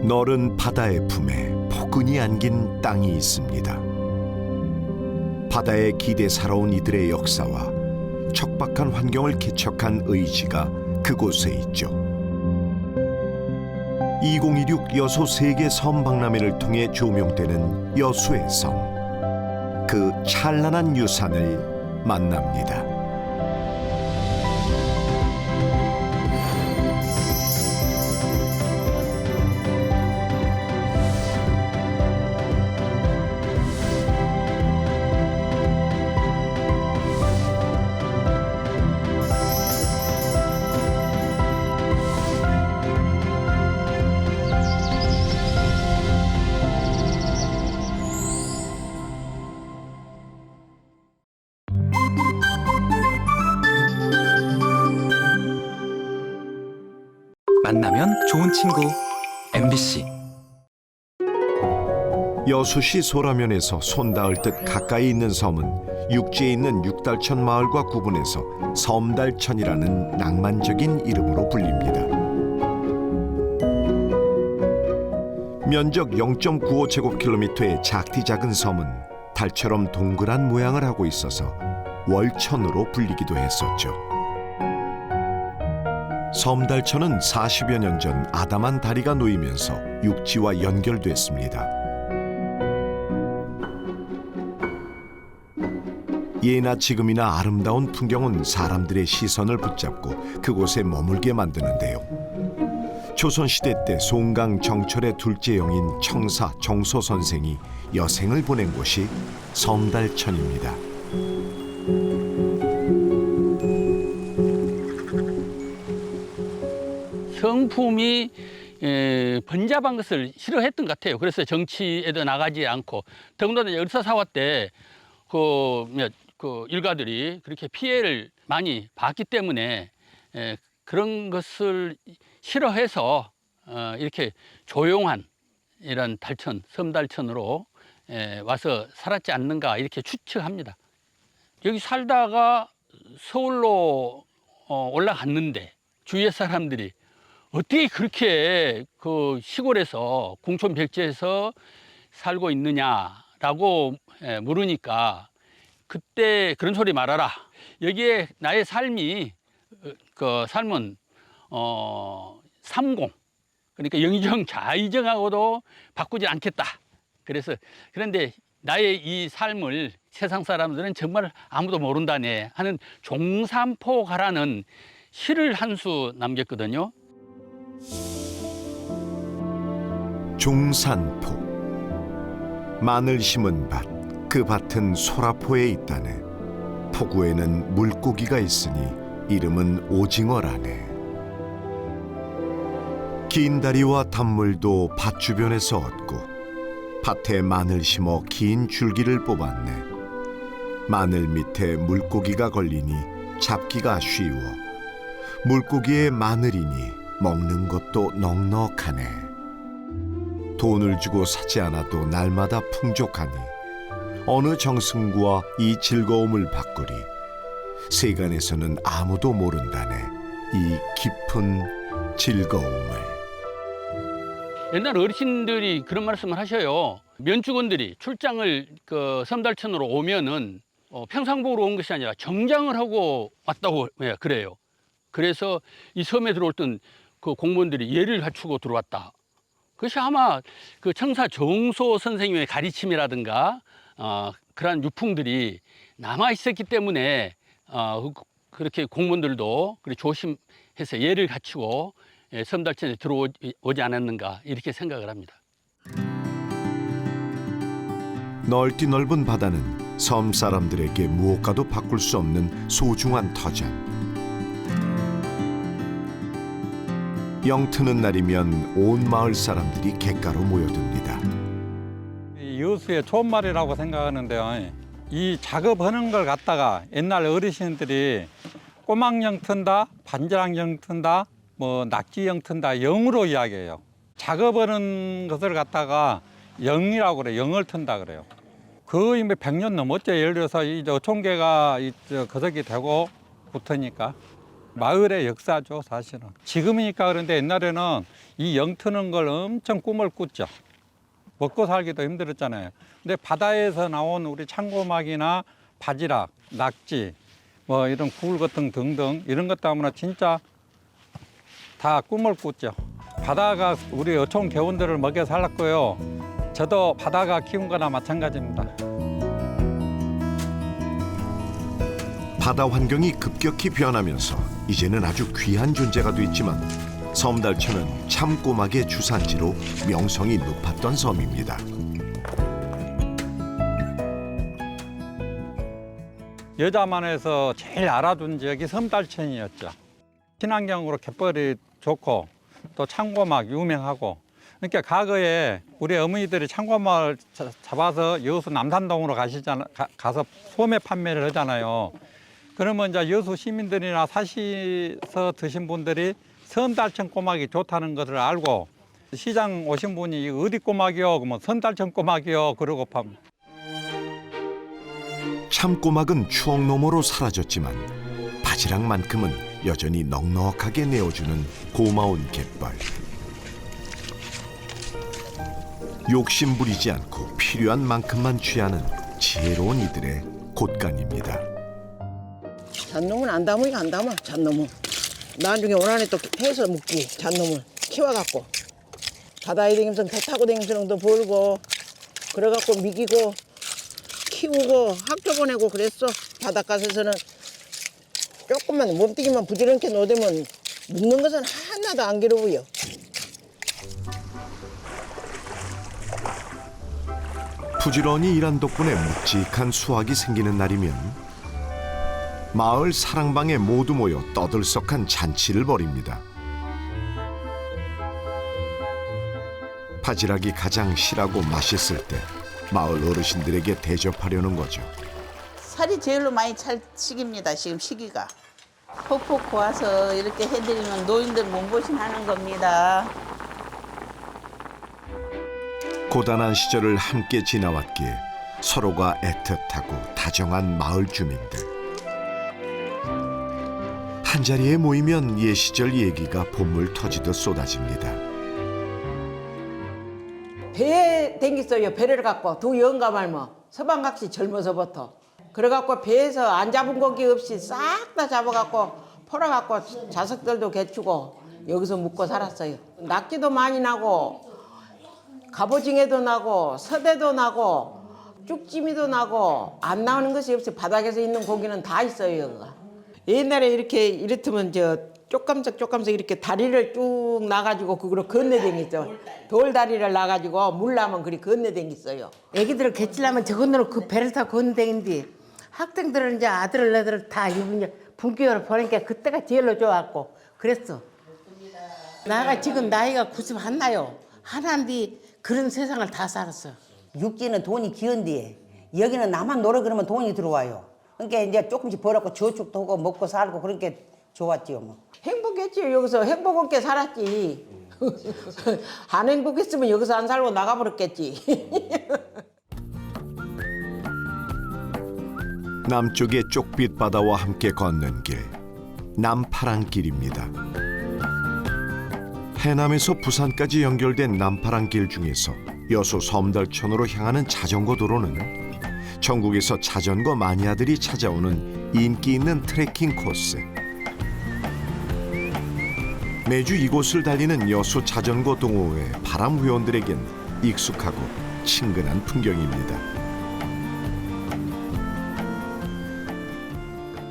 너른 바다의 품에 포근히 안긴 땅이 있습니다. 바다에 기대살아온 이들의 역사와 척박한 환경을 개척한 의지가 그곳에 있죠. 2016 여수 세계 섬 박람회를 통해 조명되는 여수의 섬. 그 찬란한 유산을 만납니다. 만나면 좋은 친구 MBC. 여수시 소라면에서 손 닿을 듯 가까이 있는 섬은 육지에 있는 육달천 마을과 구분해서 섬달천이라는 낭만적인 이름으로 불립니다. 면적 0.95제곱킬로미터의 작디 작은 섬은 달처럼 동그란 모양을 하고 있어서 월천으로 불리기도 했었죠. 섬달천은 40여 년 전 아담한 다리가 놓이면서 육지와 연결됐습니다. 예나 지금이나 아름다운 풍경은 사람들의 시선을 붙잡고 그곳에 머물게 만드는데요. 조선시대 때 송강 정철의 둘째 영인 청사 정소 선생이 여생을 보낸 곳이 섬달천입니다. 성품이 번잡한 것을 싫어했던 것 같아요. 그래서 정치에도 나가지 않고, 더군다나 열사사화 때 그 일가들이 그렇게 피해를 많이 봤기 때문에 그런 것을 싫어해서 이렇게 조용한 이런 달천, 섬달천으로 와서 살았지 않는가 이렇게 추측합니다. 여기 살다가 서울로 올라갔는데 주위의 사람들이 어떻게 그렇게 그 시골에서 궁촌백제에서 살고 있느냐라고 물으니까 그때 그런 소리 말아라. 여기에 나의 삶은 삼공. 그러니까 영의정 좌의정하고도 바꾸지 않겠다. 그런데 나의 이 삶을 세상 사람들은 정말 아무도 모른다네 하는 종산포가라는 시를 한 수 남겼거든요. 종산포. 마늘 심은 밭, 그 밭은 소라포에 있다네. 포구에는 물고기가 있으니 이름은 오징어라네. 긴 다리와 단물도 밭 주변에서 얻고 밭에 마늘 심어 긴 줄기를 뽑았네. 마늘 밑에 물고기가 걸리니 잡기가 쉬워. 물고기의 마늘이니 먹는 것도 넉넉하네. 돈을 주고 사지 않아도 날마다 풍족하니 어느 정승구와 이 즐거움을 바꾸리. 세간에서는 아무도 모른다네. 이 깊은 즐거움을. 옛날 어르신들이 그런 말씀을 하셔요. 면주군들이 출장을 섬달천으로 오면은 평상복으로 온 것이 아니라 정장을 하고 왔다고 그래요. 그래서 이 섬에 들어올 그 공무원들이 예를 갖추고 들어왔다. 그것이 아마 그 청사 정소 선생님의 가르침이라든가 그러한 유풍들이 남아 있었기 때문에 그렇게 공무원들도 그렇게 조심해서 예를 갖추고 섬달천에 들어오지 않았는가 이렇게 생각을 합니다. 넓디 넓은 바다는 섬 사람들에게 무엇과도 바꿀 수 없는 소중한 터전. 영 트는 날이면 온 마을 사람들이 갯가로 모여듭니다. 여수의 좋은 말이라고 생각하는데요. 이 작업하는 걸 갖다가 옛날 어르신들이 꼬막영 튼다, 반지랑영 튼다, 낙지영 튼다, 영으로 이야기해요. 작업하는 것을 갖다가 영이라고 그래요. 영을 튼다 그래요. 거의 100년 넘었죠. 예를 들어서 이 어촌계가 거석이 되고 붙으니까 마을의 역사죠, 사실은. 지금이니까 그런데 옛날에는 이 영 트는 걸 엄청 꿈을 꿨죠. 먹고 살기도 힘들었잖아요. 근데 바다에서 나온 우리 창고막이나 바지락, 낙지, 뭐 이런 굴 같은 등등 이런 것 때문에 진짜 다 꿈을 꿨죠. 바다가 우리 어촌 개원들을 먹여 살랐고요. 저도 바다가 키운 거나 마찬가지입니다. 바다 환경이 급격히 변하면서 이제는 아주 귀한 존재가 됐지만 섬달천은 참꼬막의 주산지로 명성이 높았던 섬입니다. 여자만에서 제일 알아준 지역이 섬달천이었죠. 친환경으로 갯벌이 좋고 또 창고막 유명하고, 그러니까 과거에 우리 어머니들이 창고막을 잡아서 여수 남산동으로 가서 소매 판매를 하잖아요. 그러면 이제 여수 시민들이나 사시서 드신 분들이 섬달천 꼬막이 좋다는 것을 알고 시장 오신 분이 어디 꼬막이요? 그러면 섬달천 꼬막이요. 그러고 팝니다. 참꼬막은 추억 너머로 사라졌지만 바지락만큼은 여전히 넉넉하게 내어주는 고마운 갯벌. 욕심 부리지 않고 필요한 만큼만 취하는 지혜로운 이들의 곳간입니다. 잣놈은 안 담으니까 안 담아. 잣놈은 나중에 원안에 또 해서 먹지. 잣놈을 키워갖고 바다에 다니면서 배 타고 다니면서 도 벌고 그래갖고 미기고 키우고 학교 보내고 그랬어. 바닷가에서는 조금만 몸뚱이만 부지런히 놓으면 묵는 것은 하나도 안 괴로워요. 부지런히 일한 덕분에 묵직한 수확이 생기는 날이면 마을 사랑방에 모두 모여 떠들썩한 잔치를 벌입니다. 바지락이 가장 실하고 맛있을 때 마을 어르신들에게 대접하려는 거죠. 살이 제일로 많이 찰 시기입니다. 지금 시기가. 폭폭 고와서 이렇게 해드리면 노인들 몸보신하는 겁니다. 고단한 시절을 함께 지나왔기에 서로가 애틋하고 다정한 마을 주민들. 한자리에 모이면 옛 시절 얘기가 봇물 터지듯 쏟아집니다. 배에 댕겼어요. 배를 갖고 두 영감을 뭐 서방각시 젊어서부터 그래갖고 배에서 안 잡은 고기 없이 싹 다 잡아갖고 팔아갖고 자석들도 개추고 여기서 묵고 살았어요. 낙지도 많이 나고 갑오징어도 나고 서대도 나고 쭉지미도 나고 안 나오는 것이 없이 바닥에서 있는 고기는 다 있어요. 여기가. 옛날에 이렇다면 저 쪼깜석 이렇게 다리를 쭉 나가지고 그거로 건너댕겼죠. 돌다리를 나가지고 물 나면 그리 건너댕겼어요. 애기들을 개치려면 저 건너로 그 배를 타고 건너댕긴데 학생들은 이제 아들을 애들을 다 이제 분교를 보니까 그때가 제일로 좋았고 그랬어. 나가 지금 나이가 91 나요. 하나인데 그런 세상을 다 살았어. 육지는 돈이 기운데 여기는 나만 놀아 그러면 돈이 들어와요. 그러니까 이제 조금씩 벌었고 저축도 하고 먹고 살고 그러니까 좋았지요. 뭐. 행복했지. 여기서 행복 없게 살았지. 안 행복했으면 여기서 안 살고 나가버렸겠지. 남쪽의 쪽빛 바다와 함께 걷는 길, 남파랑길입니다. 해남에서 부산까지 연결된 남파랑길 중에서 여수 섬달천으로 향하는 자전거 도로는 전국에서 자전거 마니아들이 찾아오는 인기 있는 트레킹 코스. 매주 이곳을 달리는 여수 자전거 동호회 바람 회원들에겐 익숙하고 친근한 풍경입니다.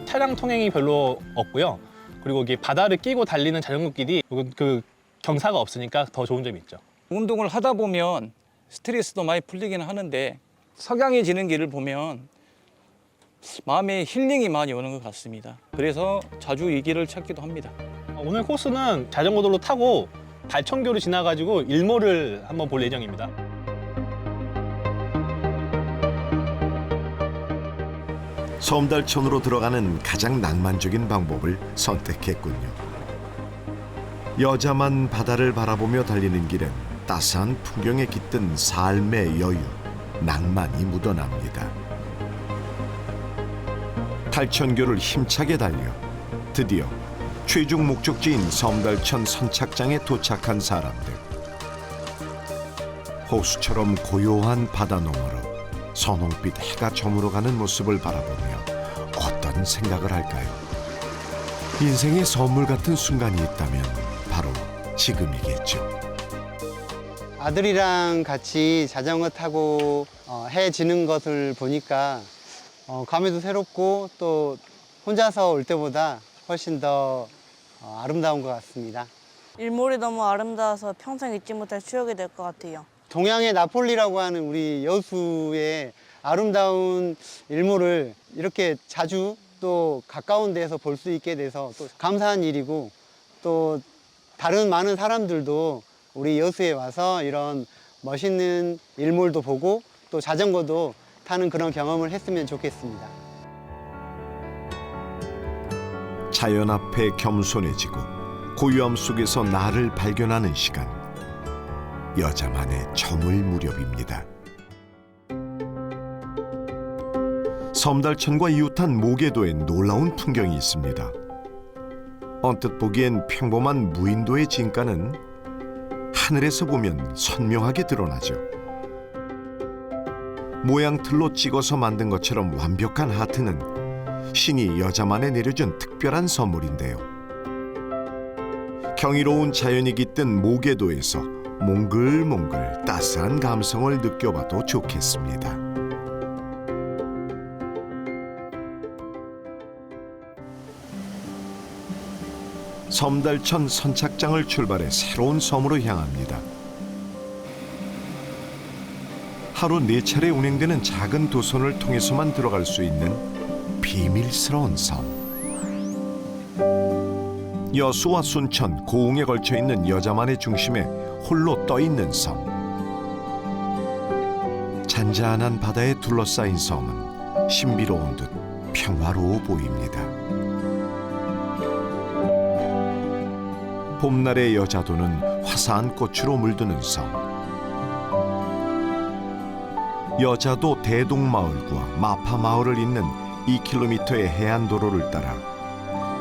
차량 통행이 별로 없고요. 그리고 이게 바다를 끼고 달리는 자전거길이 그 경사가 없으니까 더 좋은 점이 있죠. 운동을 하다 보면 스트레스도 많이 풀리기는 하는데 석양해지는 길을 보면 마음에 힐링이 많이 오는 것 같습니다. 그래서 자주 이 길을 찾기도 합니다. 오늘 코스는 자전거도로 타고 달천교를 지나가지고 일몰을 한번 볼 예정입니다. 섬달천으로 들어가는 가장 낭만적인 방법을 선택했군요. 여자만 바다를 바라보며 달리는 길엔 따스한 풍경에 깃든 삶의 여유, 낭만이 묻어납니다. 달천교를 힘차게 달려 드디어 최종 목적지인 섬달천 선착장에 도착한 사람들. 호수처럼 고요한 바다 너머로 선홍빛 해가 저물어가는 모습을 바라보며 어떤 생각을 할까요? 인생의 선물 같은 순간이 있다면 바로 지금이겠죠. 아들이랑 같이 자전거 타고 해 지는 것을 보니까 감회도 새롭고 또 혼자서 올 때보다 훨씬 더 아름다운 것 같습니다. 일몰이 너무 아름다워서 평생 잊지 못할 추억이 될 것 같아요. 동양의 나폴리라고 하는 우리 여수의 아름다운 일몰을 이렇게 자주 또 가까운 데서 볼 수 있게 돼서 또 감사한 일이고, 또 다른 많은 사람들도 우리 여수에 와서 이런 멋있는 일몰도 보고 또 자전거도 타는 그런 경험을 했으면 좋겠습니다. 자연 앞에 겸손해지고 고요함 속에서 나를 발견하는 시간. 여자만의 저물 무렵입니다. 섬달천과 이웃한 모계도엔 놀라운 풍경이 있습니다. 언뜻 보기엔 평범한 무인도의 진가는 하늘에서 보면 선명하게 드러나죠. 모양틀로 찍어서 만든 것처럼 완벽한 하트는 신이 여자만에 내려준 특별한 선물인데요. 경이로운 자연이 깃든 모계도에서 몽글몽글 따스한 감성을 느껴봐도 좋겠습니다. 섬달천 선착장을 출발해 새로운 섬으로 향합니다. 하루 4차례 운행되는 작은 도선을 통해서만 들어갈 수 있는 비밀스러운 섬. 여수와 순천, 고흥에 걸쳐 있는 여자만의 중심에 홀로 떠 있는 섬. 잔잔한 바다에 둘러싸인 섬은 신비로운 듯 평화로워 보입니다. 봄날의 여자도는 화사한 꽃으로 물드는 섬. 여자도 대동마을과 마파마을을 잇는 2km의 해안도로를 따라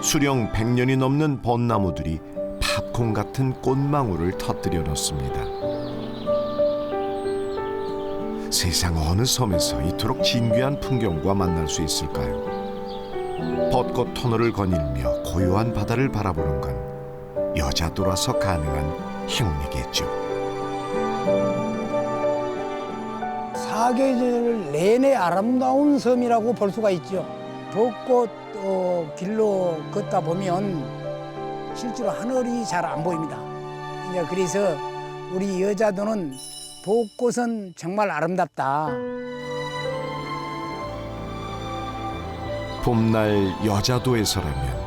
수령 100년이 넘는 벚나무들이 팝콘 같은 꽃망울을 터뜨려 놓습니다. 세상 어느 섬에서 이토록 진귀한 풍경과 만날 수 있을까요? 벚꽃 터널을 거닐며 고요한 바다를 바라보는 건 여자도라서 가능한 행운이겠죠. 사계절 내내 아름다운 섬이라고 볼 수가 있죠. 벚꽃 길로 걷다 보면 실제로 하늘이 잘 안 보입니다. 이제 그래서 우리 여자도는 벚꽃은 정말 아름답다. 봄날 여자도에서라면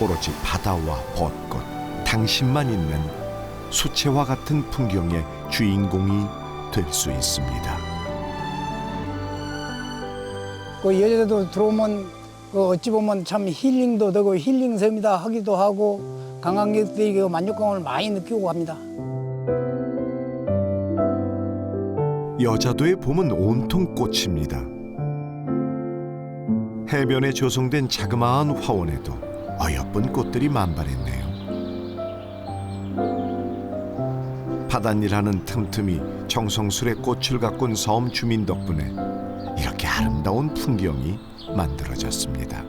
오로지 바다와 벚꽃, 당신만 있는 수채화 같은 풍경의 주인공이 될 수 있습니다. 그 여자도 들어오면 어찌 보면 참 힐링도 되고 힐링섬이다 하기도 하고 관광객들이 만족감을 많이 느끼고 갑니다. 여자도의 봄은 온통 꽃입니다. 해변에 조성된 자그마한 화원에도 어여쁜 꽃들이 만발했네요. 바닷일하는 틈틈이 정성스레 꽃을 가꾼 섬 주민 덕분에 이렇게 아름다운 풍경이 만들어졌습니다.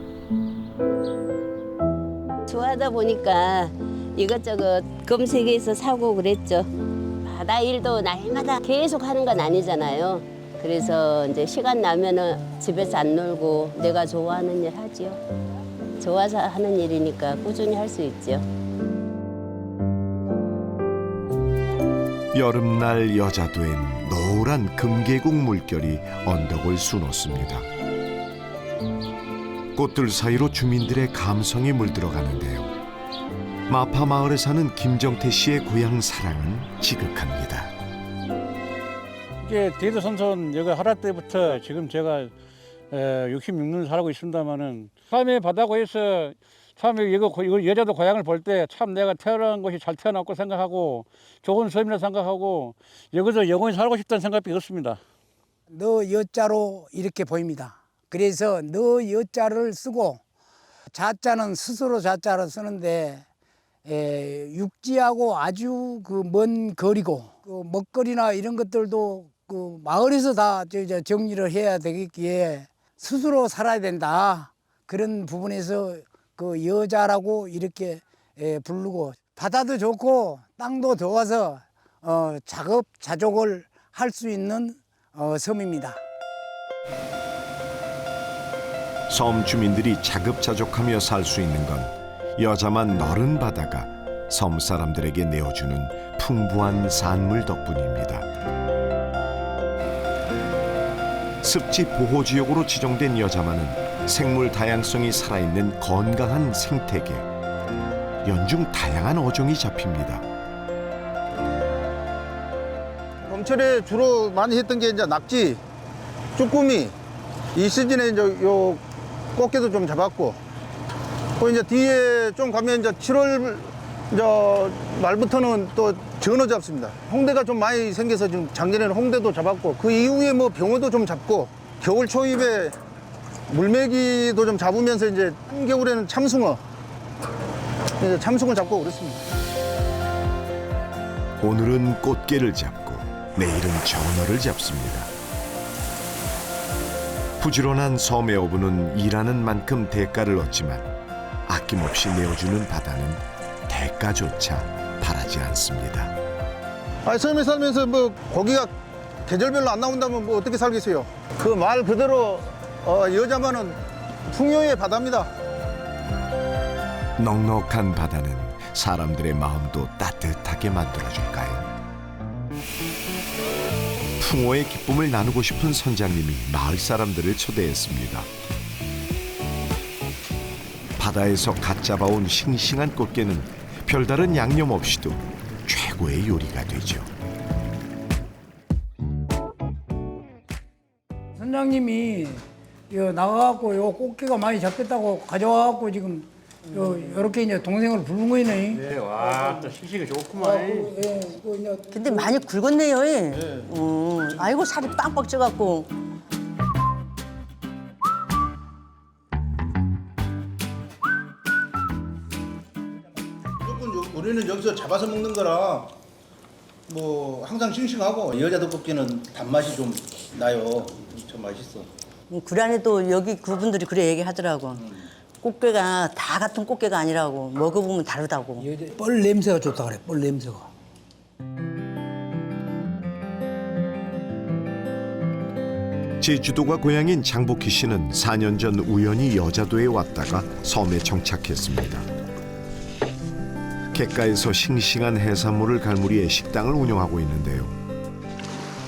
좋아하다 보니까 이것저것 검색해서 사고 그랬죠. 바다 일도 날마다 계속 하는 건 아니잖아요. 그래서 이제 시간 나면은 집에서 안 놀고 내가 좋아하는 일 하지요. 좋아서 하는 일이니까 꾸준히 할 수 있죠. 여름날 여자도엔 노란 금계국 물결이 언덕을 수놓습니다. 꽃들 사이로 주민들의 감성이 물들어가는데요. 마파마을에 사는 김정태 씨의 고향 사랑은 지극합니다. 이게 대도선선 여기 하라 때부터 지금 제가 66년 살고 있습니다만은 참에 바다고에서 참에 이거 여자도 고향을 볼 때 참 내가 태어난 곳이 잘 태어났고 생각하고 좋은 섬이라 생각하고 여기서 영원히 살고 싶다는 생각이 없습니다. 너 여자로 이렇게 보입니다. 그래서 너 여자를 쓰고 자자는 스스로 자자로 쓰는데 육지하고 아주 그 먼 거리고 그 먹거리나 이런 것들도 그 마을에서 다 정리를 해야 되겠기에 스스로 살아야 된다. 그런 부분에서 그 여자라고 이렇게 부르고 바다도 좋고 땅도 좋아서 작업 자족을 할 수 있는 섬입니다. 섬 주민들이 자급자족하며 살 수 있는 건 여자만 너른 바다가 섬 사람들에게 내어주는 풍부한 산물 덕분입니다. 습지 보호지역으로 지정된 여자만은 생물 다양성이 살아있는 건강한 생태계, 연중 다양한 어종이 잡힙니다. 봄철에 주로 많이 했던 게 이제 낙지, 쭈꾸미, 이 시즌에 이제 요 꽃게도 좀 잡았고, 또 이제 뒤에 좀 가면 이제 7월 이제 말부터는 또 전어 잡습니다. 홍대가 좀 많이 생겨서 지금 작년에는 홍대도 잡았고, 그 이후에 뭐 병어도 좀 잡고, 겨울 초입에 물메기도 좀 잡으면서 이제 한겨울에는 참숭어, 이제 참숭어 잡고 그렇습니다. 오늘은 꽃게를 잡고 내일은 전어를 잡습니다. 부지런한 섬의 어부는 일하는 만큼 대가를 얻지만 아낌없이 내어주는 바다는 대가조차 바라지 않습니다. 아니, 섬에 살면서 뭐 고기가 계절별로 안 나온다면 뭐 어떻게 살겠어요? 그 말 그대로 여자만은 풍요의 바다입니다. 넉넉한 바다는 사람들의 마음도 따뜻하게 만들어줄까요? 풍어의 기쁨을 나누고 싶은 선장님이 마을 사람들을 초대했습니다. 바다에서 갓 잡아온 싱싱한 꽃게는 별다른 양념 없이도 최고의 요리가 되죠. 선장님이 나가갖고 요 꽃게가 많이 잡혔다고 가져와갖고 지금 요렇게 이제 동생을 부른 거이네. 네, 와, 또 시식이 좋구만. 근데 많이 굵었네요. 아이고 살이 빵빵 쪄갖고. 무조건 우리는 여기서 잡아서 먹는 거라 뭐 항상 싱싱하고, 여자도 꽃게는 단맛이 좀 나요. 좀 맛있어. 구란에도 여기 그분들이 그래 얘기하더라고. 꽃게가 다 같은 꽃게가 아니라고, 먹어보면 다르다고. 뻘 냄새가 좋다 그래. 뻘 냄새가. 제주도가 고향인 장복희 씨는 4년 전 우연히 여자도에 왔다가 섬에 정착했습니다. 갯가에서 싱싱한 해산물을 갈무리해 식당을 운영하고 있는데요.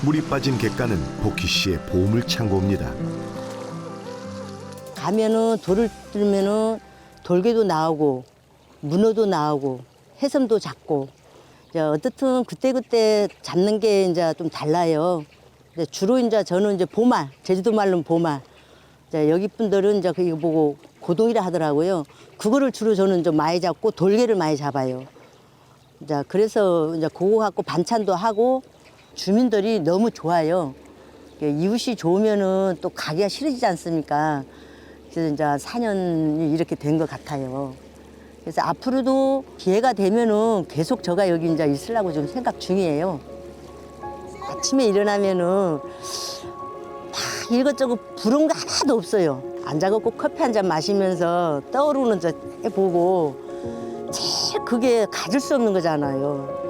물이 빠진 갯가는 복희 씨의 보물 창고입니다. 가면은 돌을 뚫으면은 돌개도 나오고 문어도 나오고 해삼도 잡고, 이제 어떻든 그때그때 잡는 게 이제 좀 달라요. 이제 주로 이제 저는 이제 보말, 제주도 말로는 보말. 이제 여기 분들은 이제 그거 보고 고동이라 하더라고요. 그거를 주로 저는 좀 많이 잡고 돌개를 많이 잡아요. 이제 그래서 이제 그거 갖고 반찬도 하고, 주민들이 너무 좋아요. 이웃이 좋으면은 또 가기가 싫어지지 않습니까? 그래서 이제 4년이 이렇게 된 것 같아요. 그래서 앞으로도 기회가 되면은 계속 제가 여기 이제 있으려고 좀 생각 중이에요. 아침에 일어나면은 막 이것저것 부러운 거 하나도 없어요. 앉아갖고 커피 한 잔 마시면서 떠오르는 저 보고 제일 그게 가질 수 없는 거잖아요.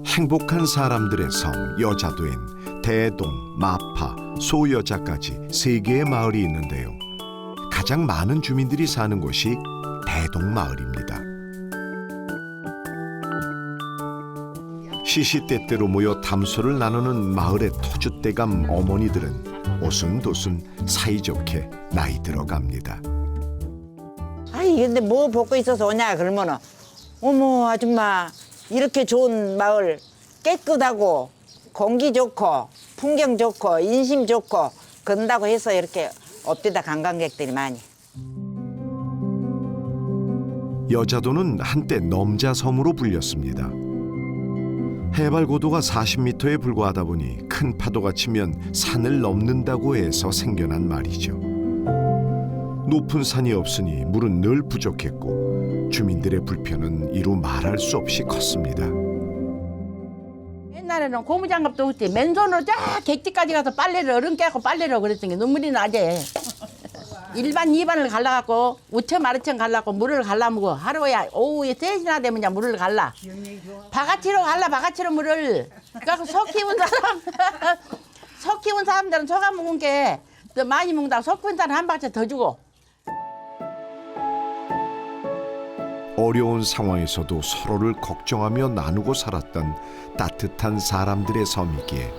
행복한 사람들의 섬 여자도엔 대동, 마파, 소여자까지 3개의 마을이 있는데요. 가장 많은 주민들이 사는 곳이 대동마을입니다. 시시때때로 모여 담소를 나누는 마을의 터줏대감 어머니들은 오순도순 사이좋게 나이 들어갑니다. 아이 근데 뭐 먹고 있어서 오냐 그러면은 어머 아줌마 이렇게 좋은 마을, 깨끗하고 공기 좋고 풍경 좋고 인심 좋고 그런다고 해서 이렇게 옵디다 관광객들이 많이. 여자도는 한때 넘자섬으로 불렸습니다. 해발 고도가 40m에 불과하다 보니 큰 파도가 치면 산을 넘는다고 해서 생겨난 말이죠. 높은 산이 없으니 물은 늘 부족했고 주민들의 불편은 이루 말할 수 없이 컸습니다. 옛날에는 고무장갑도 없지. 맨손으로 쫙 객지까지 가서 빨래를 얼음 깨고 빨래를 그랬던 게 눈물이 나지. 1반, 2반을 갈라갖고 우천 아래천 갈라고 물을 갈라먹어. 하루에 오후에 3시나 되면 이제 물을 갈라. 바가지로 갈라 바가지로 물을. 그래서 소 키운 사람 소 키운 사람들은 소가 먹은 게 더 많이 먹는다고 소 키운 사람 한 바가지 더 주고. 어려운 상황에서도 서로를 걱정하며 나누고 살았던 따뜻한 사람들의 섬이기에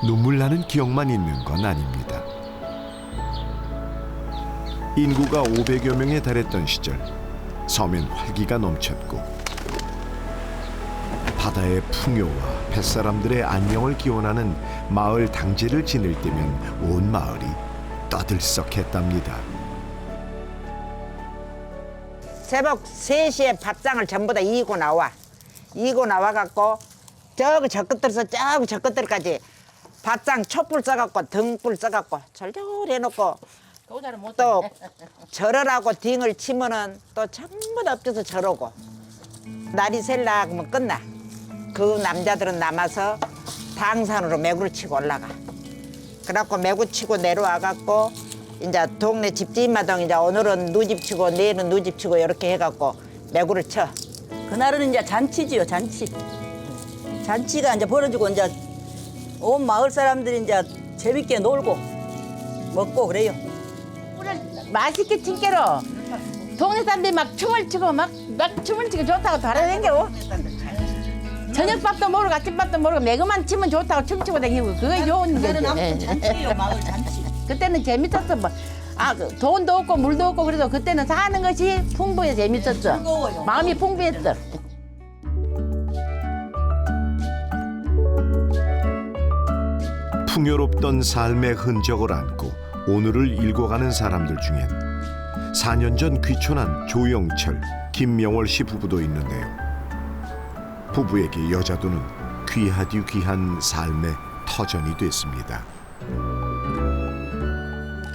눈물 나는 기억만 있는 건 아닙니다. 인구가 500여 명에 달했던 시절 섬엔 활기가 넘쳤고 바다의 풍요와 뱃사람들의 안녕을 기원하는 마을 당제를 지낼 때면 온 마을이 떠들썩했답니다. 새벽 3시에 밥상을 전부 다 이고 나와갖고 저 끝들에서 저 끝들까지 밥상 촛불 써갖고 등불 써갖고 절절 해놓고 또 절으라고 딩을 치면은 또 전부 다 엎쳐서 절오고 날이 셀라 하면 끝나. 그 남자들은 남아서 당산으로 매구를 치고 올라가. 그래갖고 매구 치고 내려와갖고 이제 동네 집집마다 이제 오늘은 누집 치고 내일은 누집 치고 이렇게 해갖고 매구를 쳐. 그날은 이제 잔치지요, 잔치. 잔치가 이제 벌어지고 이제 온 마을 사람들이 이제 재밌게 놀고 먹고 그래요. 맛있게 칭게로 동네 사람들이 막 춤을 추고 막 춤을 추고 좋다고 돌아다니고 저녁밥도 모르고 아침밥도 모르고 매그만 치면 좋다고 춤추고 다니고 그게 좋은 거지. 그날은 잔치예요, 마을 잔치. 그때는 재밌었어. 뭐. 돈도 없고 물도 없고 그래도 그때는 사는 것이 풍부해 재밌었어. 즐거워요. 마음이 풍부했어. 풍요롭던 삶의 흔적을 안고 오늘을 읽어가는 사람들 중엔 4년 전 귀촌한 조영철, 김명월 씨 부부도 있는데요. 부부에게 여자도는 귀하디 귀한 삶의 터전이 됐습니다.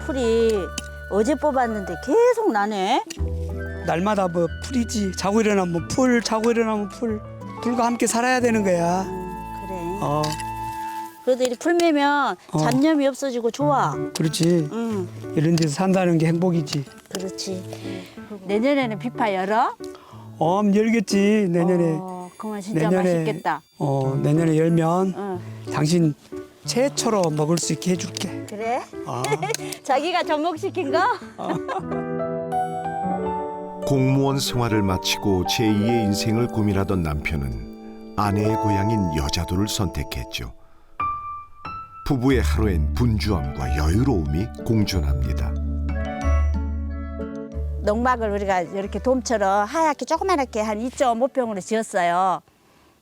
풀이 어제 뽑았는데 계속 나네. 날마다 뭐 풀이지. 자고 일어나면 풀, 자고 일어나면 풀. 풀과 함께 살아야 되는 거야. 그래. 그래도 이렇게 풀 매면 잡념이 없어지고 좋아. 그렇지. 응. 이런 데서 산다는 게 행복이지. 그렇지. 내년에는 비파 열어? 열겠지, 내년에. 그만 진짜 맛있겠다. 내년에 열면 당신 최초로 먹을 수 있게 해줄게. 그래? 자기가 접목시킨 거? 공무원 생활을 마치고 제2의 인생을 고민하던 남편은 아내의 고향인 여자도를 선택했죠. 부부의 하루엔 분주함과 여유로움이 공존합니다. 농막을 우리가 이렇게 돔처럼 하얗게 조그맣게 한 2.5평으로 지었어요.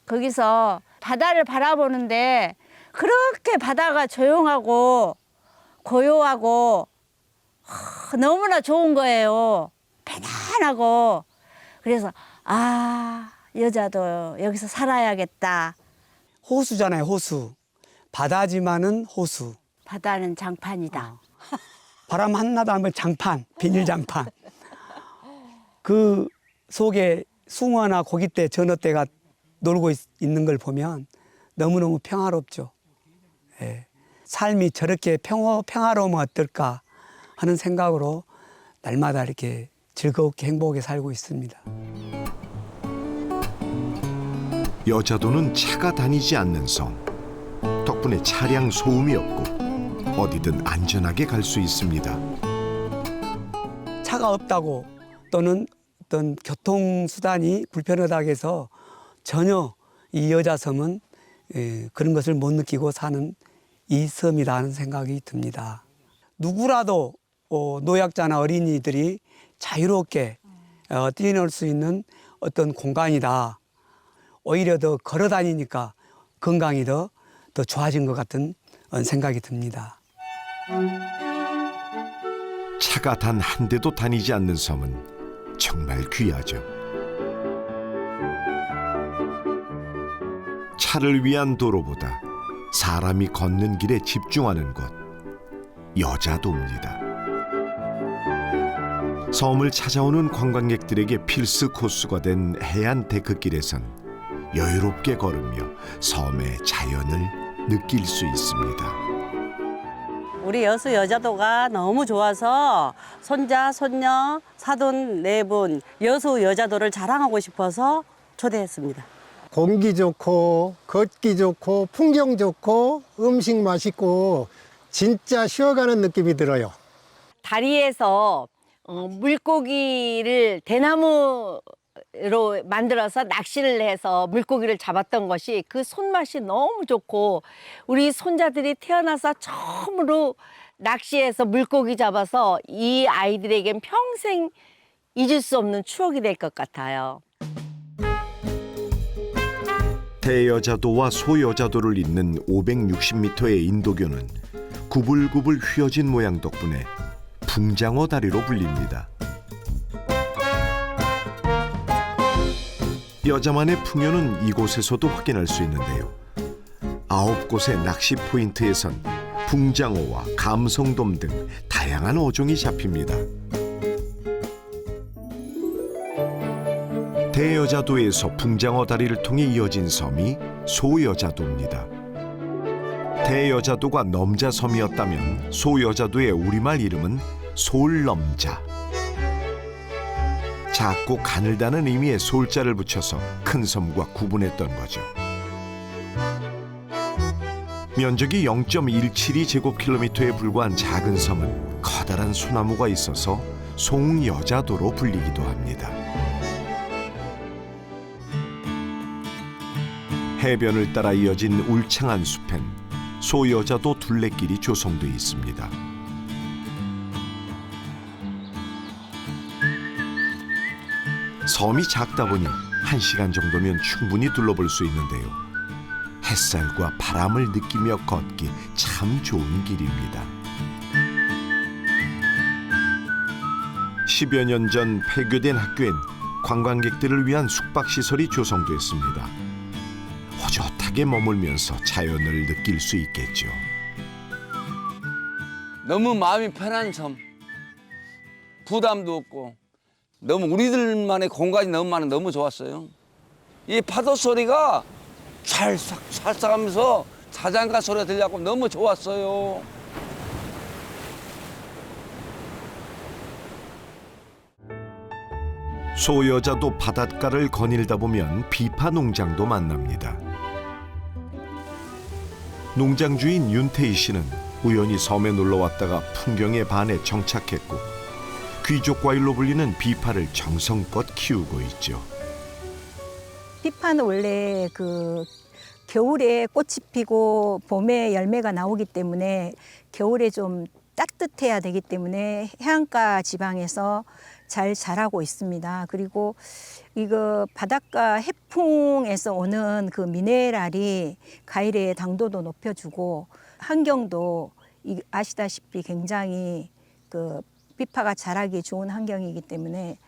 거기서 바다를 바라보는데 그렇게 바다가 조용하고 고요하고 너무나 좋은 거예요. 편안하고. 그래서 여자도 여기서 살아야겠다. 호수잖아요, 호수. 바다지만은 호수. 바다는 장판이다. 바람 한나도 하면 장판, 비닐 장판. 그 속에 숭어나 고깃대, 전어대가 놀고 있는 걸 보면 너무너무 평화롭죠. 예. 삶이 저렇게 평화로우면 어떨까 하는 생각으로 날마다 이렇게 즐겁게 행복하게 살고 있습니다. 여자도는 차가 다니지 않는 섬. 덕분에 차량 소음이 없고 어디든 안전하게 갈 수 있습니다. 차가 없다고 또는 어떤 교통수단이 불편하다고 해서 전혀 이 여자섬은 그런 것을 못 느끼고 사는 이 섬이라는 생각이 듭니다. 누구라도 노약자나 어린이들이 자유롭게 뛰어놀 수 있는 어떤 공간이다. 오히려 더 걸어 다니니까 건강이 더 좋아진 것 같은 생각이 듭니다. 차가 단 한 대도 다니지 않는 섬은 정말 귀하죠. 차를 위한 도로보다 사람이 걷는 길에 집중하는 곳, 여자도입니다. 섬을 찾아오는 관광객들에게 필수 코스가 된 해안 데크길에선 여유롭게 걸으며 섬의 자연을 느낄 수 있습니다. 우리 여수 여자도가 너무 좋아서 손자, 손녀, 사돈 4분 여수 여자도를 자랑하고 싶어서 초대했습니다. 공기 좋고 걷기 좋고 풍경 좋고 음식 맛있고 진짜 쉬어가는 느낌이 들어요. 다리에서 물고기를 대나무로 만들어서 낚시를 해서 물고기를 잡았던 것이 그 손맛이 너무 좋고 우리 손자들이 태어나서 처음으로 낚시해서 물고기 잡아서 이 아이들에겐 평생 잊을 수 없는 추억이 될 것 같아요. 대여자도와 소여자도를 잇는 560m의 인도교는 구불구불 휘어진 모양 덕분에 붕장어 다리로 불립니다. 여자만의 풍요는 이곳에서도 확인할 수 있는데요. 9곳의 낚시 포인트에선 붕장어와 감성돔 등 다양한 어종이 잡힙니다. 대여자도에서 붕장어 다리를 통해 이어진 섬이 소여자도입니다. 대여자도가 넘자섬이었다면 소여자도의 우리말 이름은 솔넘자. 작고 가늘다는 의미의 솔자를 붙여서 큰 섬과 구분했던 거죠. 면적이 0.172제곱킬로미터에 불과한 작은 섬은 커다란 소나무가 있어서 송여자도로 불리기도 합니다. 해변을 따라 이어진 울창한 숲엔 소여자도 둘레길이 조성돼 있습니다. 섬이 작다 보니 1시간 정도면 충분히 둘러볼 수 있는데요. 햇살과 바람을 느끼며 걷기 참 좋은 길입니다. 10여 년 전 폐교된 학교엔 관광객들을 위한 숙박시설이 조성됐습니다. 호젓하게 머물면서 자연을 느낄 수 있겠죠. 너무 마음이 편한 섬, 부담도 없고 너무 우리들만의 공간이 너무 많아 너무 좋았어요. 이 파도 소리가 찰싹찰싹하면서 자장가 소리가 들려갖고 너무 좋았어요. 소여자도 바닷가를 거닐다 보면 비파 농장도 만납니다. 농장 주인 윤태희 씨는 우연히 섬에 놀러 왔다가 풍경에 반해 정착했고 귀족 과일로 불리는 비파를 정성껏 키우고 있죠. 비파는 원래 겨울에 꽃이 피고 봄에 열매가 나오기 때문에 겨울에 좀 따뜻해야 되기 때문에 해안가 지방에서 잘 자라고 있습니다. 그리고 이거 바닷가 해풍에서 오는 그 미네랄이 과일의 당도도 높여주고 환경도 아시다시피 굉장히 비파가 자라기 좋은 환경이기 때문에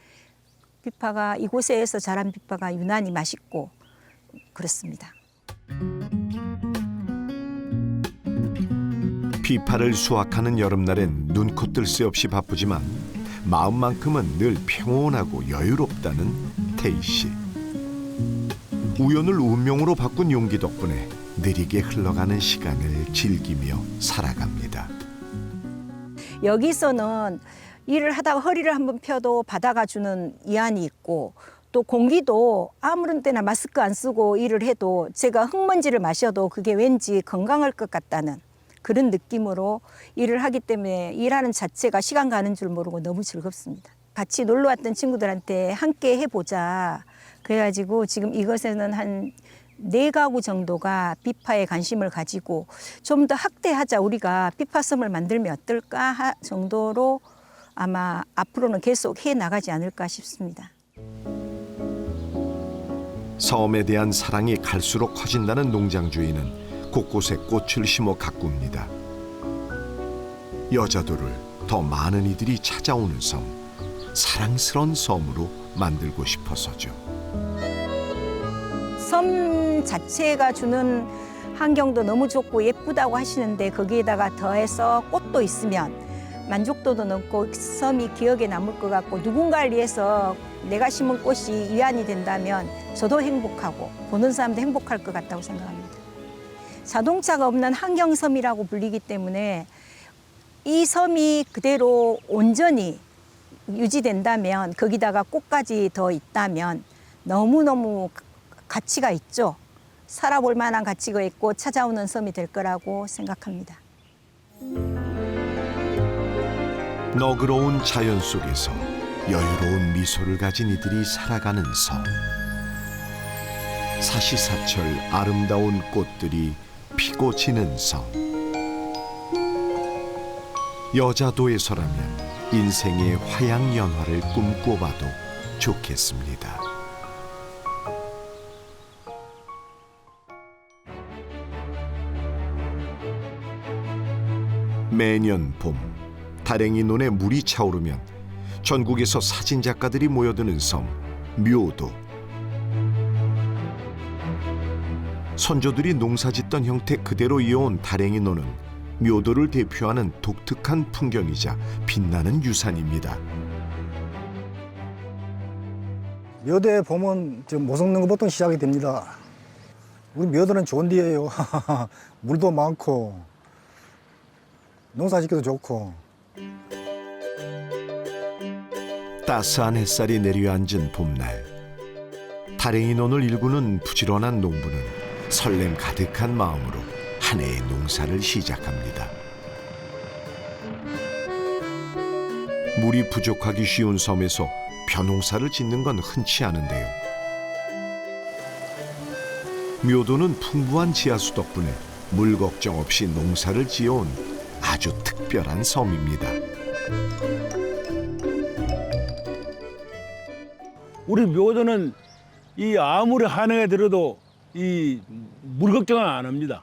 비파가 이곳에서 자란 비파가 유난히 맛있고 그렇습니다. 비파를 수확하는 여름날엔 눈코 뜰 새 없이 바쁘지만 마음만큼은 늘 평온하고 여유롭다는 태희 씨. 우연을 운명으로 바꾼 용기 덕분에 느리게 흘러가는 시간을 즐기며 살아갑니다. 여기서는 일을 하다가 허리를 한번 펴도 바다가 주는 이안이 있고 또 공기도 아무런 때나 마스크 안 쓰고 일을 해도 제가 흙먼지를 마셔도 그게 왠지 건강할 것 같다는 그런 느낌으로 일을 하기 때문에 일하는 자체가 시간 가는 줄 모르고 너무 즐겁습니다. 같이 놀러 왔던 친구들한테 함께 해보자. 그래가지고 지금 이것에는 한 4가구 정도가 비파에 관심을 가지고 좀 더 확대하자, 우리가 비파섬을 만들면 어떨까 정도로 아마 앞으로는 계속 해 나가지 않을까 싶습니다. 섬에 대한 사랑이 갈수록 커진다는 농장 주인은 곳곳에 꽃을 심어 가꿉니다. 여자도를 더 많은 이들이 찾아오는 섬, 사랑스러운 섬으로 만들고 싶어서죠. 섬 자체가 주는 환경도 너무 좋고 예쁘다고 하시는데 거기에다가 더해서 꽃도 있으면 만족도도 높고 섬이 기억에 남을 것 같고 누군가를 위해서 내가 심은 꽃이 위안이 된다면 저도 행복하고 보는 사람도 행복할 것 같다고 생각합니다. 자동차가 없는 환경섬이라고 불리기 때문에 이 섬이 그대로 온전히 유지된다면 거기다가 꽃까지 더 있다면 너무너무 가치가 있죠. 살아볼 만한 가치가 있고 찾아오는 섬이 될 거라고 생각합니다. 너그러운 자연 속에서 여유로운 미소를 가진 이들이 살아가는 섬. 사시사철 아름다운 꽃들이 피고 지는 섬. 여자도에서라면 인생의 화양연화를 꿈꿔봐도 좋겠습니다. 매년 봄 다랭이 논에 물이 차오르면 전국에서 사진작가들이 모여드는 섬 묘도. 선조들이 농사짓던 형태 그대로 이어온 다랭이 논은 묘도를 대표하는 독특한 풍경이자 빛나는 유산입니다. 묘도에 보면 못 섞는 것부터 시작이 됩니다. 우리 묘도는 좋은 데예요. 물도 많고 농사짓기도 좋고. 따스한 햇살이 내려앉은 봄날, 다랭이 논을 일구는 부지런한 농부는 설렘 가득한 마음으로 한 해의 농사를 시작합니다. 물이 부족하기 쉬운 섬에서 벼농사를 짓는 건 흔치 않은데요. 묘도는 풍부한 지하수 덕분에 물 걱정 없이 농사를 지어온 아주 특별한 섬입니다. 우리 묘도는 이 아무리 한해에 들어도 이 물 걱정은 안 합니다.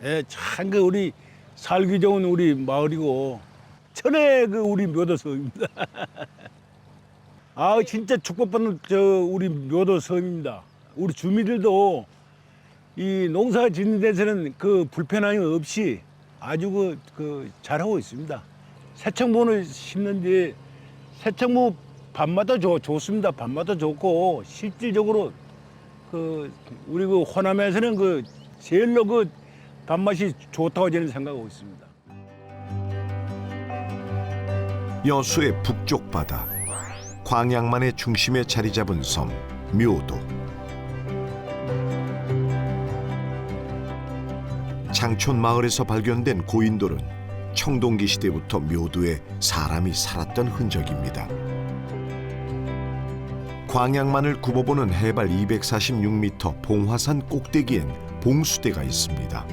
예, 참 그 우리 살기 좋은 우리 마을이고 천혜의 그 우리 묘도섬입니다. 아 진짜 축복받는 저 우리 묘도섬입니다. 우리 주민들도 이 농사 짓는 데서는 그 불편함이 없이 아주 그 잘하고 있습니다. 새청모를 심는데 새청모 밤마다 좋습니다. 밤마다 좋고 실질적으로 그 우리 그 호남에서는 그 제일로 그 밥맛이 좋다고 저는 생각하고 있습니다. 여수의 북쪽 바다, 광양만의 중심에 자리 잡은 섬 묘도. 장촌 마을에서 발견된 고인돌은 청동기 시대부터 묘도에 사람이 살았던 흔적입니다. 광양만을 굽어보는 해발 246m 봉화산 꼭대기엔 봉수대가 있습니다.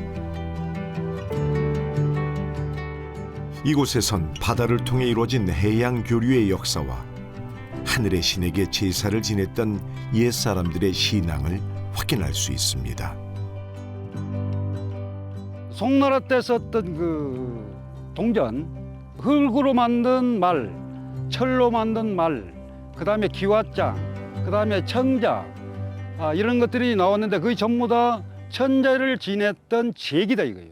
이곳에선 바다를 통해 이루어진 해양 교류의 역사와 하늘의 신에게 제사를 지냈던 옛사람들의 신앙을 확인할 수 있습니다. 송나라 때 썼던 그 동전, 흙으로 만든 말, 철로 만든 말, 그다음에 기와장, 그다음에 청자, 이런 것들이 나왔는데 그게 전부 다 천재를 지냈던 제기다 이거예요.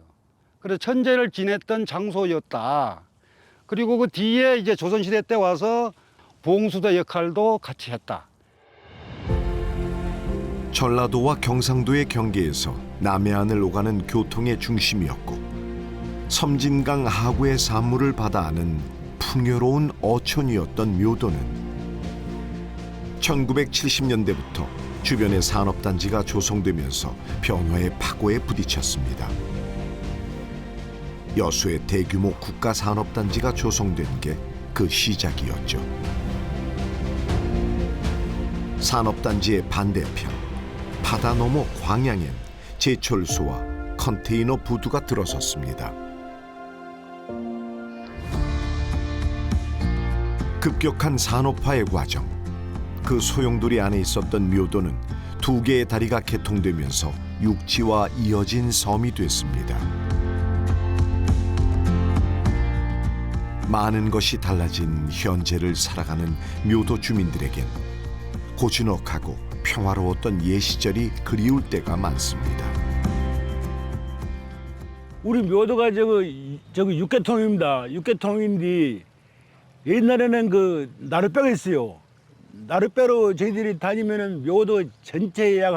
그래서 천재를 지냈던 장소였다. 그리고 그 뒤에 이제 조선시대 때 와서 봉수대 역할도 같이 했다. 전라도와 경상도의 경계에서 남해안을 오가는 교통의 중심이었고 섬진강 하구의 산물을 받아 아는 풍요로운 어촌이었던 묘도는 1970년대부터 주변의 산업단지가 조성되면서 변화의 파고에 부딪혔습니다. 여수의 대규모 국가산업단지가 조성된 게 그 시작이었죠. 산업단지의 반대편, 바다 너머 광양엔 제철소와 컨테이너 부두가 들어섰습니다. 급격한 산업화의 과정, 그 소용돌이 안에 있었던 묘도는 두 개의 다리가 개통되면서 육지와 이어진 섬이 됐습니다. 많은 것이 달라진 현재를 살아가는 묘도 주민들에겐 고즈넉하고 평화로웠던 옛 시절이 그리울 때가 많습니다. 우리 묘도가 저거 육개통입니다. 육개통인데 옛날에는 그 나룻배가 있어요. 나룻배로 저희들이 다니면은 묘도 전체 약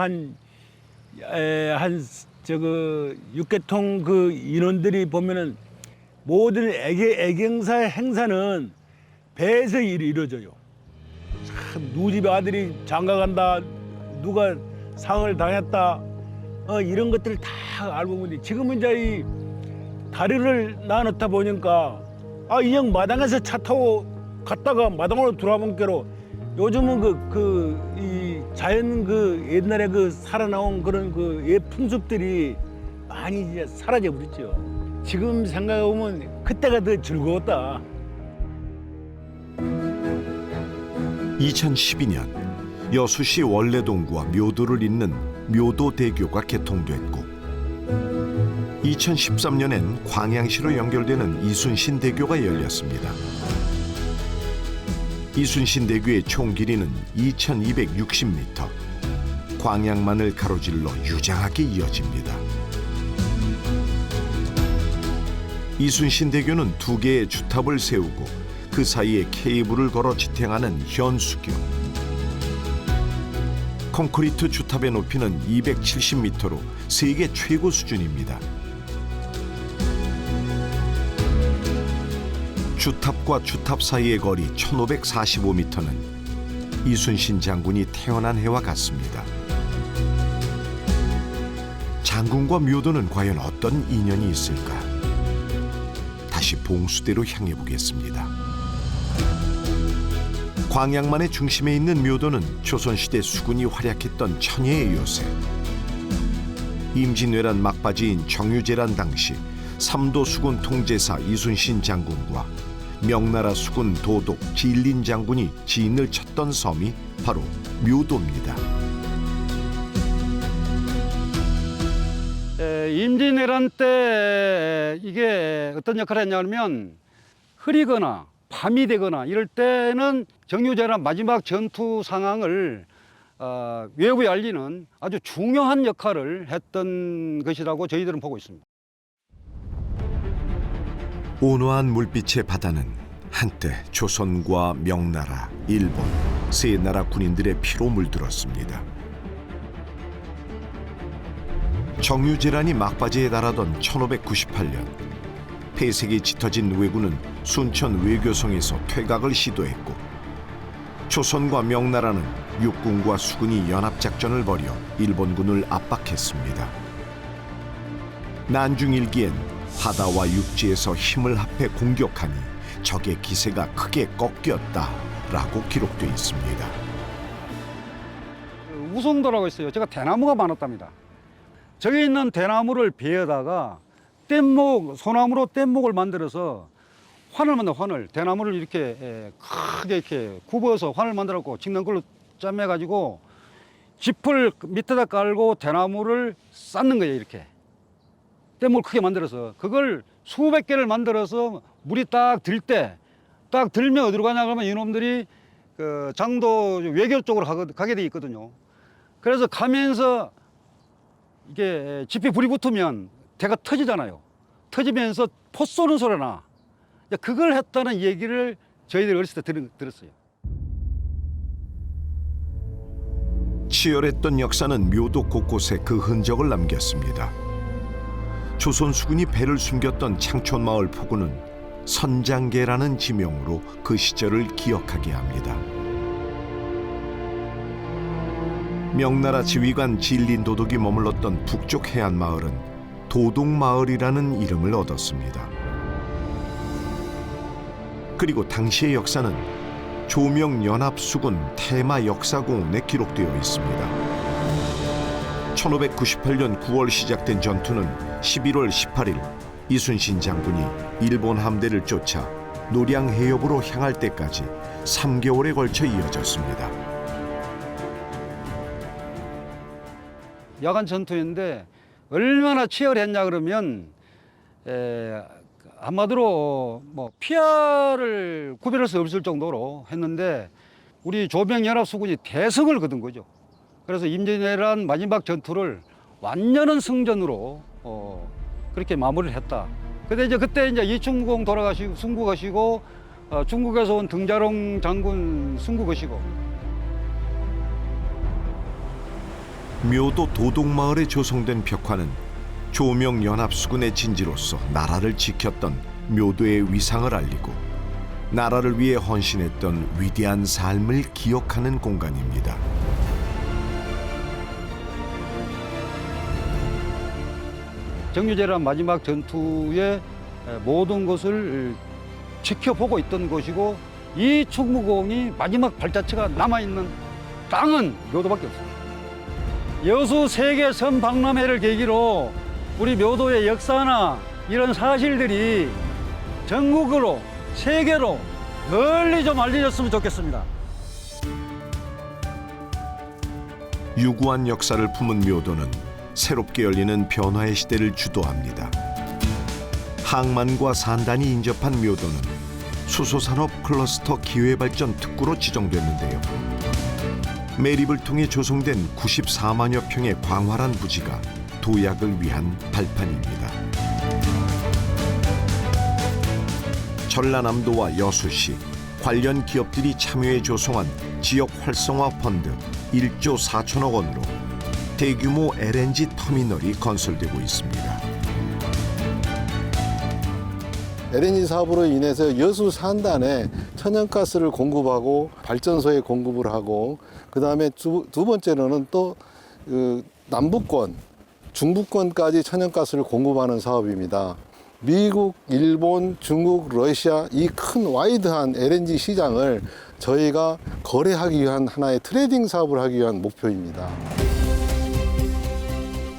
저거 육개통 그 인원들이 보면은 모든 애경사 행사는 배에서 이루어져요. 참, 누구 집에 아들이 장가 간다, 누가 상을 당했다, 이런 것들을 다 알고 있는데 지금은 이제 이 다리를 나눴다 보니까 이 형 마당에서 차 타고 갔다가 마당으로 돌아본 게로 요즘은 이 자연 옛날에 살아나온 그런 옛 풍습들이 많이 이제 사라져 버렸죠. 지금 생각해보면 그때가 더 즐거웠다. 2012년 여수시 원래동과 묘도를 잇는 묘도대교가 개통됐고 2013년엔 광양시로 연결되는 이순신대교가 열렸습니다. 이순신대교의 총 길이는 2260m, 광양만을 가로질러 유장하게 이어집니다. 이순신대교는 2개의 주탑을 세우고 그 사이에 케이블을 걸어 지탱하는 현수교. 콘크리트 주탑의 높이는 270m로 세계 최고 수준입니다. 주탑과 주탑 사이의 거리 1545m는 이순신 장군이 태어난 해와 같습니다. 장군과 묘도는 과연 어떤 인연이 있을까? 다시 봉수대로 향해 보겠습니다. 광양만의 중심에 있는 묘도는 조선시대 수군이 활약했던 천혜의 요새. 임진왜란 막바지인 정유재란 당시 삼도 수군 통제사 이순신 장군과 명나라 수군 도독 진린 장군이 진을 쳤던 섬이 바로 묘도입니다. 임진왜란 때 이게 어떤 역할을 했냐면 흐리거나 밤이 되거나 이럴 때는 정유재란 마지막 전투 상황을 외부에 알리는 아주 중요한 역할을 했던 것이라고 저희들은 보고 있습니다. 온화한 물빛의 바다는 한때 조선과 명나라, 일본 세 나라 군인들의 피로 물들었습니다. 정유재란이 막바지에 달하던 1598년 폐색이 짙어진 왜군은 순천 외교성에서 퇴각을 시도했고 조선과 명나라는 육군과 수군이 연합작전을 벌여 일본군을 압박했습니다. 난중일기엔 바다와 육지에서 힘을 합해 공격하니 적의 기세가 크게 꺾였다라고 기록되어 있습니다. 우송도라고 있어요. 제가 대나무가 많았답니다. 저기 있는 대나무를 베어다가 뗏목, 소나무로 뗏목을 만들어서 환을 만들어, 환을. 대나무를 이렇게 크게 이렇게 굽어서 환을 만들었고 직는 걸로 짜매가지고 짚을 밑에다 깔고 대나무를 쌓는 거예요, 이렇게. 뗏목을 크게 만들어서 그걸 수백 개를 만들어서 물이 딱 들 때, 딱 들면 어디로 가냐 그러면 이놈들이 그 장도 외교 쪽으로 가게 돼 있거든요. 그래서 가면서 이게 지피 불이 붙으면 대가 터지잖아요. 터지면서 포 쏘는 소리가 나. 그걸 했다는 얘기를 저희들이 어렸을 때 들었어요. 치열했던 역사는 묘도 곳곳에 그 흔적을 남겼습니다. 조선 수군이 배를 숨겼던 창촌마을 포구는 선장계라는 지명으로 그 시절을 기억하게 합니다. 명나라 지휘관 진린 도독이 머물렀던 북쪽 해안 마을은 도독마을이라는 이름을 얻었습니다. 그리고 당시의 역사는 조명연합수군 테마역사공원에 기록되어 있습니다. 1598년 9월 시작된 전투는 11월 18일 이순신 장군이 일본 함대를 쫓아 노량해협으로 향할 때까지 3개월에 걸쳐 이어졌습니다. 야간 전투였는데 얼마나 치열했냐 그러면 한마디로 뭐 피아를 구별할 수 없을 정도로 했는데 우리 조명연합수군이 대성을 거둔 거죠. 그래서 임진왜란 마지막 전투를 완전한 승전으로 그렇게 마무리를 했다. 근데 이제 그때 이제 이충무공 돌아가시고 순국하시고 중국에서 온 등자룡 장군 순국하시고. 묘도 도동마을에 조성된 벽화는 조명연합수군의 진지로서 나라를 지켰던 묘도의 위상을 알리고 나라를 위해 헌신했던 위대한 삶을 기억하는 공간입니다. 정유재란 마지막 전투의 모든 것을 지켜보고 있던 곳이고 이 충무공이 마지막 발자취가 남아있는 땅은 묘도밖에 없습니다. 여수 세계 선박람회를 계기로 우리 묘도의 역사나 이런 사실들이 전국으로 세계로 널리 좀 알려졌으면 좋겠습니다. 유구한 역사를 품은 묘도는 새롭게 열리는 변화의 시대를 주도합니다. 항만과 산단이 인접한 묘도는 수소산업 클러스터 기회발전 특구로 지정됐는데요. 매립을 통해 조성된 94만여 평의 광활한 부지가 도약을 위한 발판입니다. 전라남도와 여수시, 관련 기업들이 참여해 조성한 지역 활성화 펀드 1조 4천억 원으로 대규모 LNG 터미널이 건설되고 있습니다. LNG 사업으로 인해서 여수 산단에 천연가스를 공급하고 발전소에 공급을 하고 그다음에 두 번째로는 또 남부권, 중부권까지 천연가스를 공급하는 사업입니다. 미국, 일본, 중국, 러시아 이 큰 와이드한 LNG 시장을 저희가 거래하기 위한 하나의 트레이딩 사업을 하기 위한 목표입니다.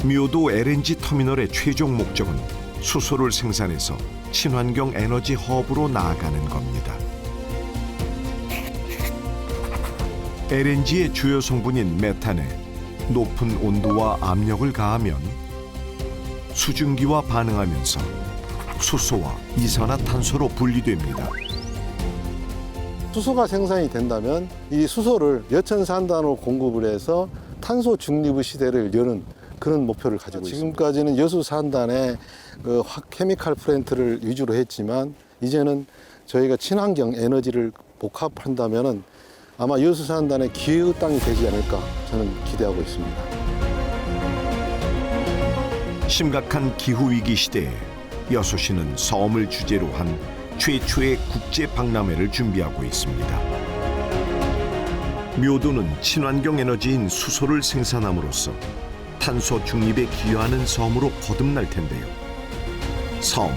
묘도 LNG 터미널의 최종 목적은 수소를 생산해서 친환경 에너지 허브로 나아가는 겁니다. LNG의 주요 성분인 메탄에 높은 온도와 압력을 가하면 수증기와 반응하면서 수소와 이산화탄소로 분리됩니다. 수소가 생산이 된다면 이 수소를 여천산단으로 공급을 해서 탄소 중립의 시대를 여는 그런 목표를 가지고 있습니다. 지금까지는 여수 산단에 케미칼 플랜트를 위주로 했지만 이제는 저희가 친환경 에너지를 복합한다면은 아마 여수 산단의 기회의 땅이 되지 않을까 저는 기대하고 있습니다. 심각한 기후위기 시대에 여수시는 섬을 주제로 한 최초의 국제박람회를 준비하고 있습니다. 묘도는 친환경 에너지인 수소를 생산함으로써 탄소 중립에 기여하는 섬으로 거듭날 텐데요. 섬,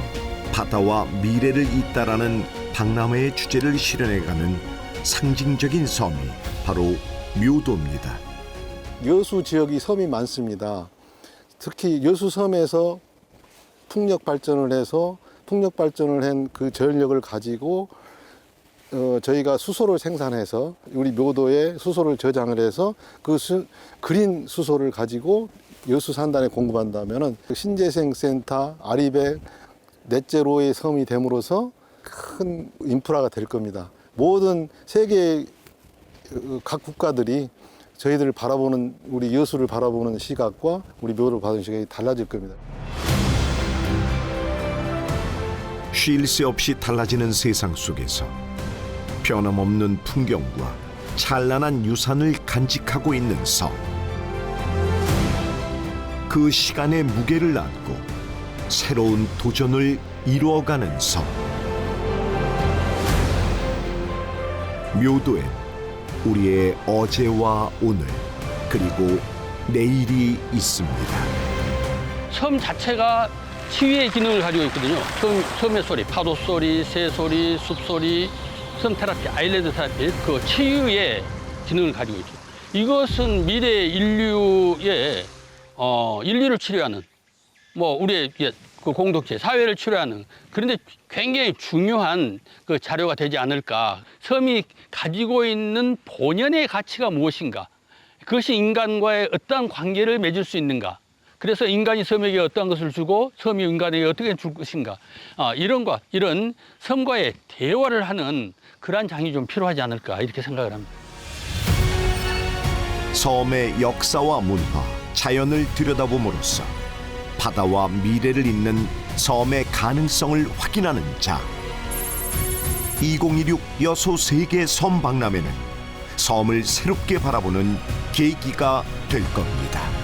바다와 미래를 잇따라는 박람회의 주제를 실현해가는 상징적인 섬이 바로 묘도입니다. 여수 지역이 섬이 많습니다. 특히 여수섬에서 풍력 발전을 해서 풍력 발전을 한 그 전력을 가지고 저희가 수소를 생산해서 우리 묘도에 수소를 저장을 해서 그 그린 수소를 가지고 여수 산단에 공급한다면은 신재생센터, 아리백, 넷제로의 섬이 됨으로써 큰 인프라가 될 겁니다. 모든 세계 각 국가들이 저희들을 바라보는 우리 여수를 바라보는 시각과 우리 묘도를 바라보는 시각이 달라질 겁니다. 쉴 새 없이 달라지는 세상 속에서 변함없는 풍경과 찬란한 유산을 간직하고 있는 섬. 그 시간의 무게를 안고 새로운 도전을 이루어가는 섬. 묘도엔 우리의 어제와 오늘 그리고 내일이 있습니다. 섬 자체가 치유의 기능을 가지고 있거든요. 섬의 소리, 파도 소리, 새 소리, 숲 소리, 섬 테라피, 아일랜드 테라피, 그 치유의 기능을 가지고 있죠. 이것은 미래 인류의 인류를 치료하는 우리의 그 공동체, 사회를 치료하는 그런데 굉장히 중요한 그 자료가 되지 않을까. 섬이 가지고 있는 본연의 가치가 무엇인가? 그것이 인간과의 어떠한 관계를 맺을 수 있는가? 그래서 인간이 섬에게 어떠한 것을 주고 섬이 인간에게 어떻게 줄 것인가? 이런 섬과의 대화를 하는 그러한 장이 좀 필요하지 않을까 이렇게 생각을 합니다. 섬의 역사와 문화, 자연을 들여다봄으로써 바다와 미래를 잇는 섬의 가능성을 확인하는 자. 2016 여수 세계 섬 박람회는 섬을 새롭게 바라보는 계기가 될 겁니다.